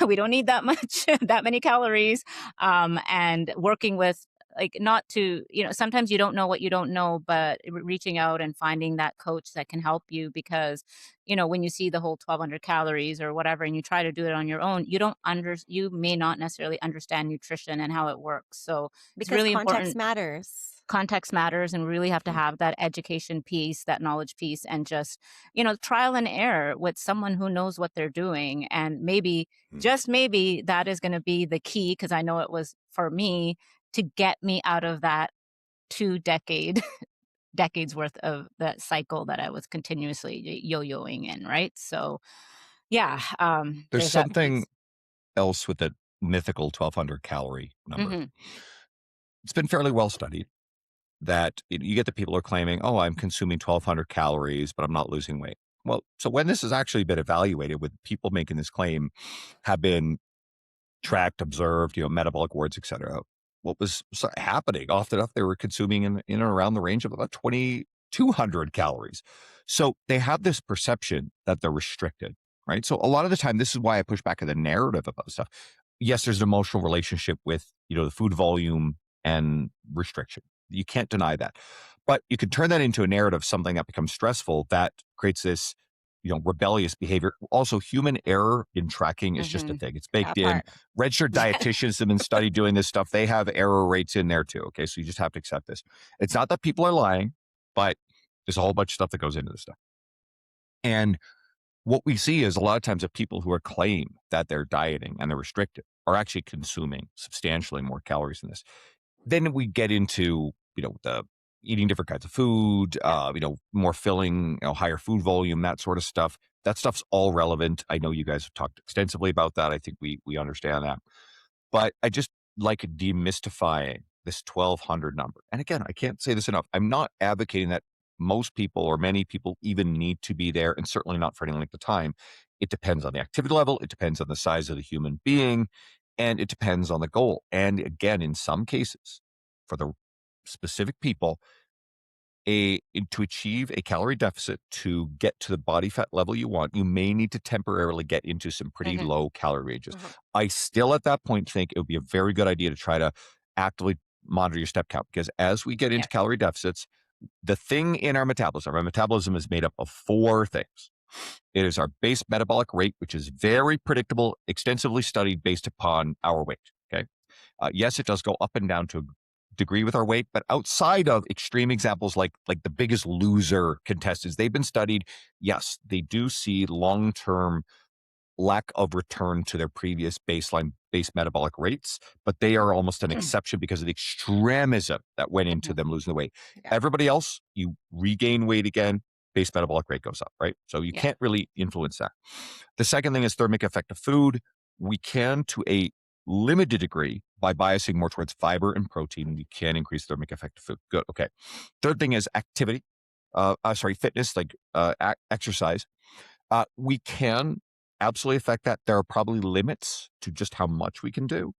We don't need that much, that many calories. And working with, like, not to, sometimes you don't know what you don't know, but reaching out and finding that coach that can help you, because when you see the whole 1,200 calories or whatever, and you try to do it on your own, you may not necessarily understand nutrition and how it works. So it's Because really context important. matters. Context matters, and we really have to Mhm. have that education piece, that knowledge piece, and just, trial and error with someone who knows what they're doing. And maybe, Mm. just maybe, that is going to be the key, because I know it was for me, to get me out of that 2 decades worth of that cycle that I was continuously yo-yoing in, right? So, yeah, There's there's that something piece. else with the mythical 1,200 calorie number. Mhm. It's been fairly well studied that you get the people who are claiming, oh, I'm consuming 1,200 calories, but I'm not losing weight. Well, so when this has actually been evaluated with people making this claim have been tracked, observed, metabolic wards, et cetera, what was happening? Often enough, they were consuming in and around the range of about 2,200 calories. So they have this perception that they're restricted, right? So a lot of the time, this is why I push back on the narrative about stuff. Yes, there's an emotional relationship with, the food volume and restriction. You can't deny that. But you can turn that into a narrative, something that becomes stressful, that creates this, rebellious behavior. Also, human error in tracking is just a Mhm. thing. It's baked That in. part. Registered dietitians have been studied doing this stuff. They have error rates in there too. Okay. So you just have to accept this. It's not that people are lying, but there's a whole bunch of stuff that goes into this stuff. And what we see is a lot of times the people who are claim that they're dieting and they're restricted are actually consuming substantially more calories than this. Then we get into, the eating different kinds of food, more filling, higher food volume, that sort of stuff. That stuff's all relevant. I know you guys have talked extensively about that. I think we understand that. But I just like demystifying this 1,200 number. And again, I can't say this enough. I'm not advocating that most people or many people even need to be there, and certainly not for any length of time. It depends on the activity level. It depends on the size of the human being, and it depends on the goal. And again, in some cases, for the specific people, to achieve a calorie deficit to get to the body fat level you want, you may need to temporarily get into some pretty Mhm. low calorie ranges. Mhm. I still at that point think it would be a very good idea to try to actively monitor your step count, because as we get into Yes. calorie deficits, the thing in our metabolism is made up of 4 things. It is our base metabolic rate, which is very predictable, extensively studied based upon our weight. Okay. Yes, it does go up and down to a degree with our weight, but outside of extreme examples like the Biggest Loser contestants, they've been studied. Yes, they do see long-term lack of return to their previous baseline base metabolic rates, but they are almost an exception because of the extremism that went into them losing the weight. Yeah. Everybody else, you regain weight again, base metabolic rate goes up, right? So you can't really influence that. The second thing is thermic effect of food. We can, to a limited degree, by biasing more towards fiber and protein, we can increase thermic effect of food. Good. Okay. Third thing is activity. Fitness, like exercise. We can absolutely affect that. There are probably limits to just how much we can do.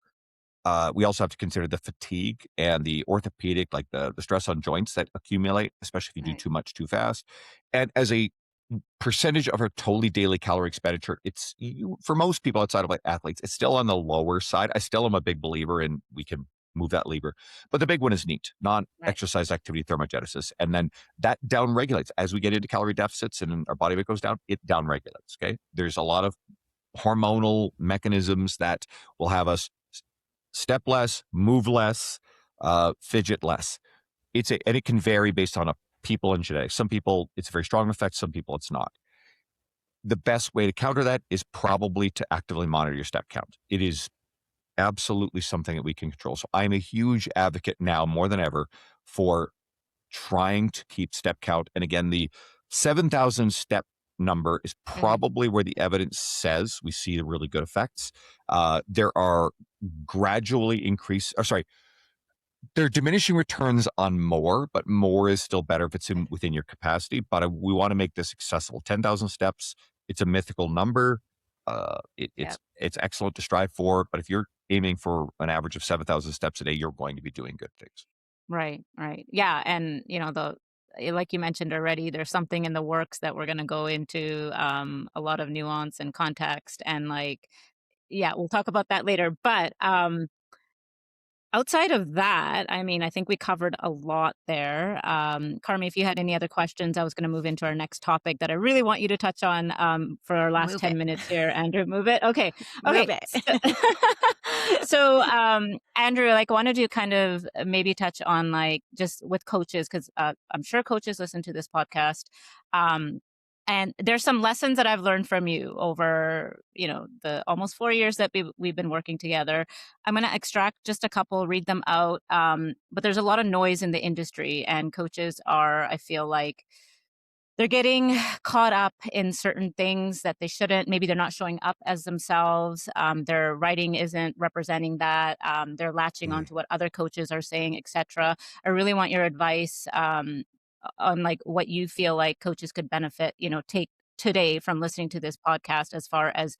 We also have to consider the fatigue and the orthopedic, like the stress on joints that accumulate, especially if you do too much too fast. And as a percentage of our totally daily calorie expenditure, it's for most people outside of like athletes, it's still on the lower side. I still am a big believer in we can move that lever, but the big one is NEAT, non-exercise activity thermogenesis, and then that down regulates as we get into calorie deficits and our body weight goes down. It down regulates. Okay, there's a lot of hormonal mechanisms that will have us step less, move less, fidget less. And it can vary based on people and genetics. Some people, it's a very strong effect. Some people, it's not. The best way to counter that is probably to actively monitor your step count. It is absolutely something that we can control. So I'm a huge advocate now more than ever for trying to keep step count. And again, the 7,000 step number is probably where the evidence says we see the really good effects. There are there are diminishing returns on more, but more is still better if it's within your capacity. But we want to make this accessible. 10,000 steps, it's a mythical number. It's excellent to strive for, but if you're aiming for an average of 7,000 steps a day, you're going to be doing good things. Right. Yeah. And, like you mentioned already, there's something in the works that we're going to go into a lot of nuance and context. And we'll talk about that later. But outside of that, I think we covered a lot there. Carmi, if you had any other questions, I was going to move into our next topic that I really want you to touch on for our last 10 minutes here. Andrew, move it. Okay. Move it. So, Andrew, I wanted to kind of maybe touch on just with coaches, because I'm sure coaches listen to this podcast. And there's some lessons that I've learned from you over, the almost 4 years that we've been working together. I'm going to extract just a couple, read them out. But there's a lot of noise in the industry, and coaches are, I feel like, they're getting caught up in certain things that they shouldn't. Maybe they're not showing up as themselves. Their writing isn't representing that. They're latching onto what other coaches are saying, etc. I really want your advice on what you feel like coaches could benefit, take today from listening to this podcast as far as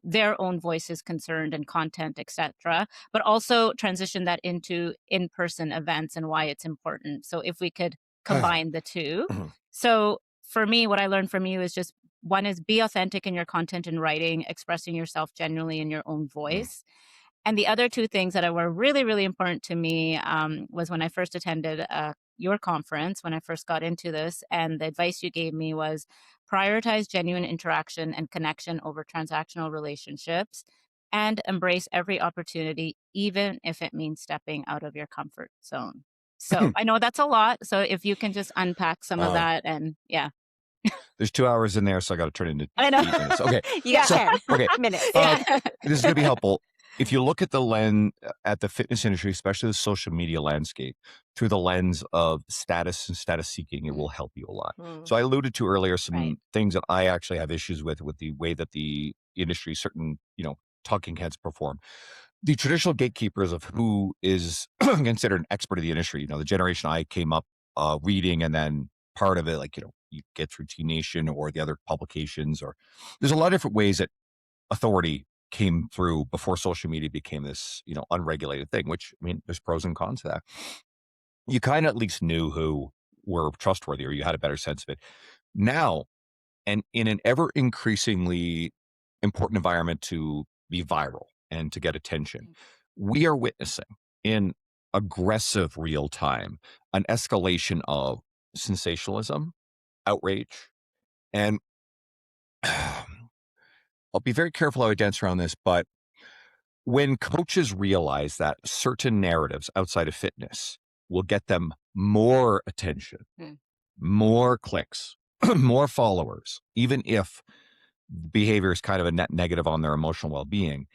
their own voice is concerned and content, etc. But also transition that into in-person events and why it's important. So if we could combine the two. So for me, what I learned from you is just one is be authentic in your content and writing, expressing yourself genuinely in your own voice. And the other two things that were really, really important to me was when I first attended your conference, when I first got into this, and the advice you gave me was prioritize genuine interaction and connection over transactional relationships, and embrace every opportunity, even if it means stepping out of your comfort zone. So I know that's a lot. So if you can just unpack some of that, and There's 2 hours in there, so I got to turn it into 8 minutes. Okay. You got 10 okay. minutes. This is going to be helpful. If you look at at the fitness industry, especially the social media landscape, through the lens of status and status seeking, it will help you a lot. So I alluded to earlier some things that I actually have issues with the way that the industry, certain, talking heads perform. The traditional gatekeepers of who is considered an expert of the industry, the generation I came up reading, and then part of it, you get through T Nation or the other publications, or there's a lot of different ways that authority came through before social media became this, unregulated thing, which, there's pros and cons to that. You kind of at least knew who were trustworthy, or you had a better sense of it. Now, and in an ever increasingly important environment to be viral and to get attention, we are witnessing in aggressive real time, an escalation of sensationalism, outrage, and I'll be very careful how I dance around this, but when coaches realize that certain narratives outside of fitness will get them more attention, Mm. more clicks, more followers, even if behavior is kind of a net negative on their emotional well-being,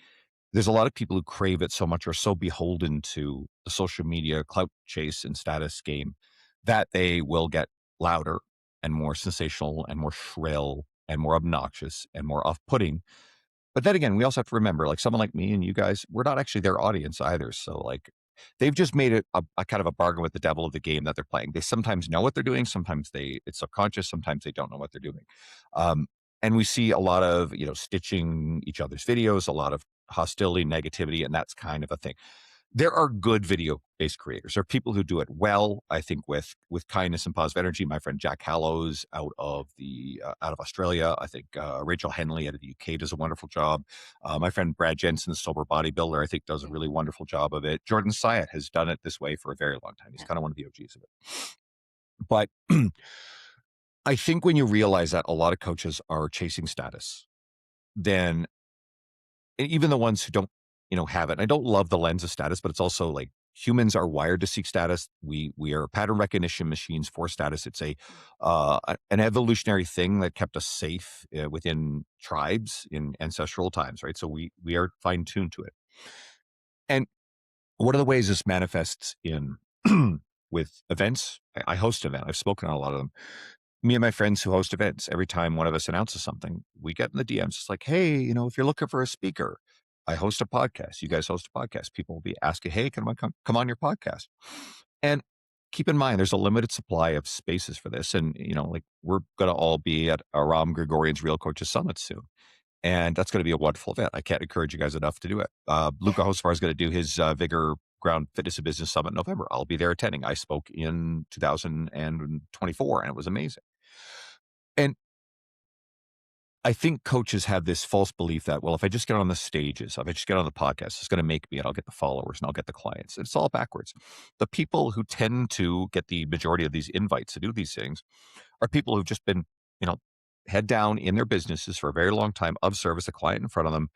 there's a lot of people who crave it so much or so beholden to the social media clout chase and status game that they will get louder and more sensational and more shrill and more obnoxious and more off-putting. But then again, we also have to remember, like someone like me and you guys, we're not actually their audience either. So like they've just made it a kind of a bargain with the devil of the game that they're playing. They sometimes know what they're doing, sometimes it's subconscious, sometimes they don't know what they're doing. Um, and we see a lot of, stitching each other's videos, a lot of hostility, negativity, and that's kind of a thing. There are good video-based creators. There are people who do it well, I think, with kindness and positive energy. My friend Jack Hallows out of Australia. I think Rachel Henley out of the UK does a wonderful job. My friend Brad Jensen, the sober bodybuilder, I think does a really wonderful job of it. Jordan Syatt has done it this way for a very long time. He's kind of one of the OGs of it. But I think when you realize that a lot of coaches are chasing status, then even the ones who don't, have it. And I don't love the lens of status, but it's also like humans are wired to seek status. We are pattern recognition machines for status. It's an evolutionary thing that kept us safe within tribes in ancestral times, right? So we are fine tuned to it. And one of the ways this manifests in with events, I host events. I've spoken on a lot of them. Me and my friends who host events, every time one of us announces something, we get in the DMs. It's like, hey, if you're looking for a speaker, I host a podcast. You guys host a podcast. People will be asking, hey, can I come on your podcast? And keep in mind, there's a limited supply of spaces for this. And, like we're going to all be at Aram Grigorian's Real Coaches Summit soon. And that's going to be a wonderful event. I can't encourage you guys enough to do it. Luca Hosvar is going to do his Vigor Ground Fitness and Business Summit in November. I'll be there attending. I spoke in 2024 and it was amazing. And I think coaches have this false belief that, well, if I just get on the stages, if I just get on the podcast, it's going to make me and I'll get the followers and I'll get the clients. It's all backwards. The people who tend to get the majority of these invites to do these things are people who've just been, head down in their businesses for a very long time of service, a client in front of them,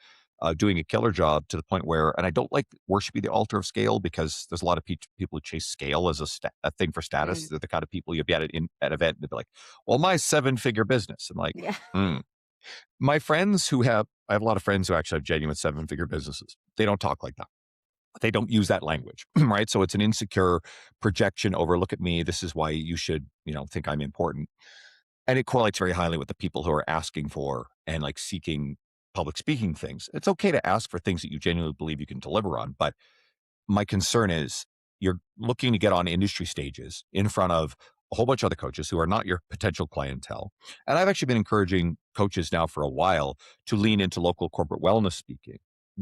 doing a killer job to the point where, and I don't like worshiping the altar of scale because there's a lot of people who chase scale as a thing for status. They're the kind of people you'll be at an event and they'll be like, well, my 7-figure business. I'm like, My friends I have a lot of friends who actually have genuine 7-figure businesses. They don't talk like that. They don't use that language, right? So it's an insecure projection over, look at me. This is why you should, think I'm important. And it correlates very highly with the people who are asking for and like seeking public speaking things. It's okay to ask for things that you genuinely believe you can deliver on. But my concern is you're looking to get on industry stages in front of a whole bunch of other coaches who are not your potential clientele. And I've actually been encouraging coaches now for a while to lean into local corporate wellness speaking,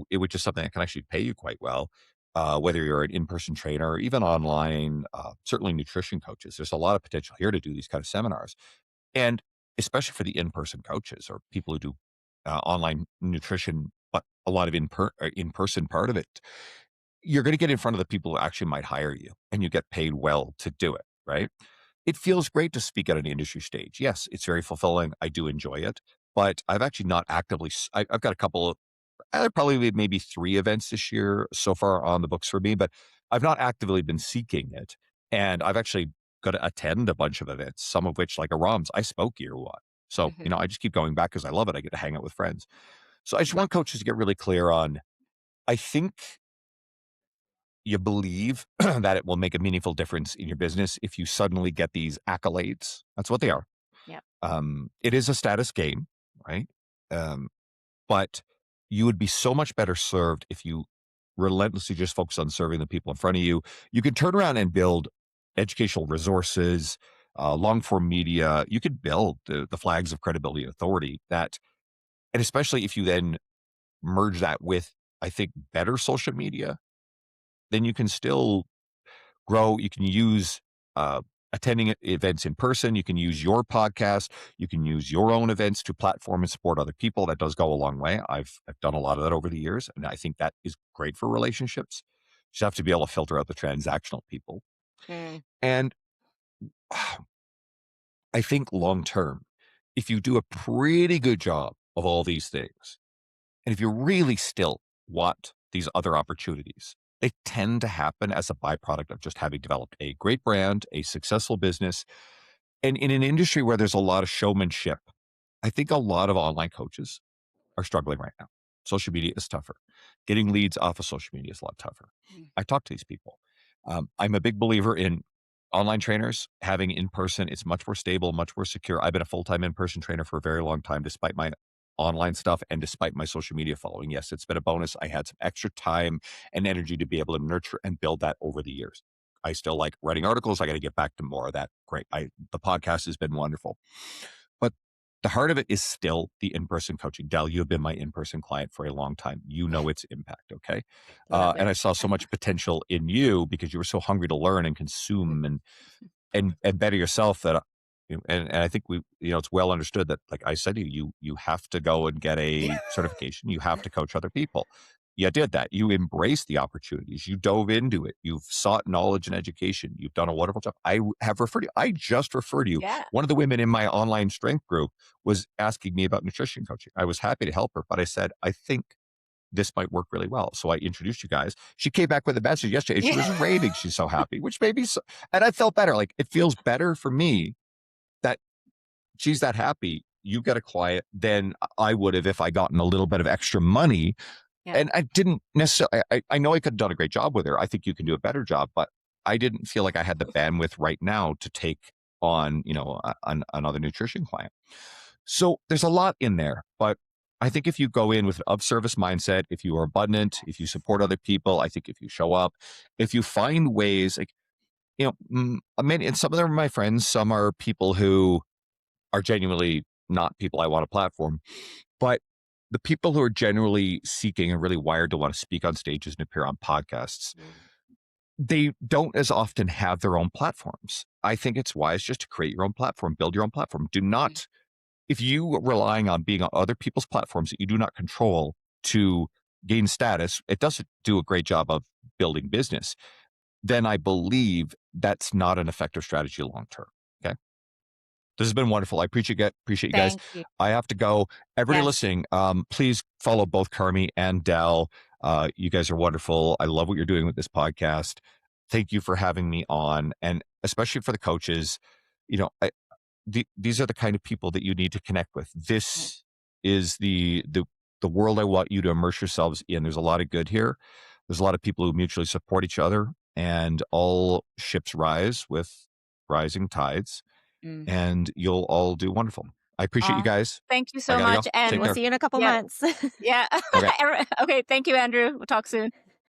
which is something that can actually pay you quite well. Whether you're an in-person trainer or even online, certainly nutrition coaches, there's a lot of potential here to do these kind of seminars. And especially for the in-person coaches or people who do online nutrition, but a lot of in-person part of it, you're going to get in front of the people who actually might hire you and you get paid well to do it, right? It feels great to speak at an industry stage. Yes, it's very fulfilling. I do enjoy it, but I've actually not actively, I've got a couple of, probably maybe 3 events this year so far on the books for me, but I've not actively been seeking it. And I've actually got to attend a bunch of events, some of which like a ROMS, I spoke year 1. So, I just keep going back because I love it. I get to hang out with friends. So I just want coaches to get really clear on, I think you believe that it will make a meaningful difference in your business if you suddenly get these accolades. That's what they are. Yep. It is a status game, right? But you would be so much better served if you relentlessly just focus on serving the people in front of you. You can turn around and build educational resources, long form media. You could build the flags of credibility and authority that, and especially if you then merge that with, I think, better social media, then you can still grow. You can use attending events in person. You can use your podcast. You can use your own events to platform and support other people. That does go a long way. I've done a lot of that over the years, and I think that is great for relationships. just have to be able to filter out the transactional people. Mm. And I think long term, if you do a pretty good job of all these things, and if you really still want these other opportunities, they tend to happen as a byproduct of just having developed a great brand, a successful business. And in an industry where there's a lot of showmanship, I think a lot of online coaches are struggling right now. Social media is tougher. Getting leads off of social media is a lot tougher. I talk to these people. I'm a big believer in online trainers having in person. It's much more stable, much more secure. I've been a full-time in-person trainer for a very long time, despite my online stuff and despite my social media following. Yes, it's been a bonus. I had some extra time and energy to be able to nurture and build that over the years. I still like writing articles. I got to get back to more of that. Great. The podcast has been wonderful. But the heart of it is still the in-person coaching. Del, you have been my in-person client for a long time. You know its impact, okay? And I saw so much potential in you because you were so hungry to learn and consume and better yourself that, and I think it's well understood that, like I said to you, you have to go and get a certification. You have to coach other people. You did that. You embraced the opportunities. You dove into it. You've sought knowledge and education. You've done a wonderful job. I just referred you. Yeah. One of the women in my online strength group was asking me about nutrition coaching. I was happy to help her, but I said, I think this might work really well. So I introduced you guys. She came back with a message yesterday. She was raving. She's so happy, which made me so, and I felt better. Like, it feels better for me that she's that happy. You get a client than I would have if I gotten a little bit of extra money. Yeah. And I didn't necessarily, I know I could have done a great job with her. I think you can do a better job, but I didn't feel like I had the bandwidth right now to take on, another nutrition client. So there's a lot in there, but I think if you go in with an of service mindset, if you are abundant, if you support other people, I think if you show up, if you find ways, like, and some of them are my friends, some are people who are genuinely not people I want to platform, but the people who are generally seeking and really wired to want to speak on stages and appear on podcasts, they don't as often have their own platforms. I think it's wise just to create your own platform, build your own platform. Do not, if you are relying on being on other people's platforms that you do not control to gain status, it doesn't do a great job of building business. Then I believe that's not an effective strategy long term. Okay. This has been wonderful. I appreciate you guys. Thank you. I have to go. Everybody Yes. listening, please follow both Carmi and Del. You guys are wonderful. I love what you're doing with this podcast. Thank you for having me on, and especially for the coaches. These are the kind of people that you need to connect with. This is the world I want you to immerse yourselves in. There's a lot of good here. There's a lot of people who mutually support each other, and all ships rise with rising tides. And you'll all do wonderful. I appreciate you guys. Thank you I so gotta much. go. And Take We'll care. see you in a couple Yeah. months. Yeah. Okay. Okay. Thank you, Andrew. We'll talk soon.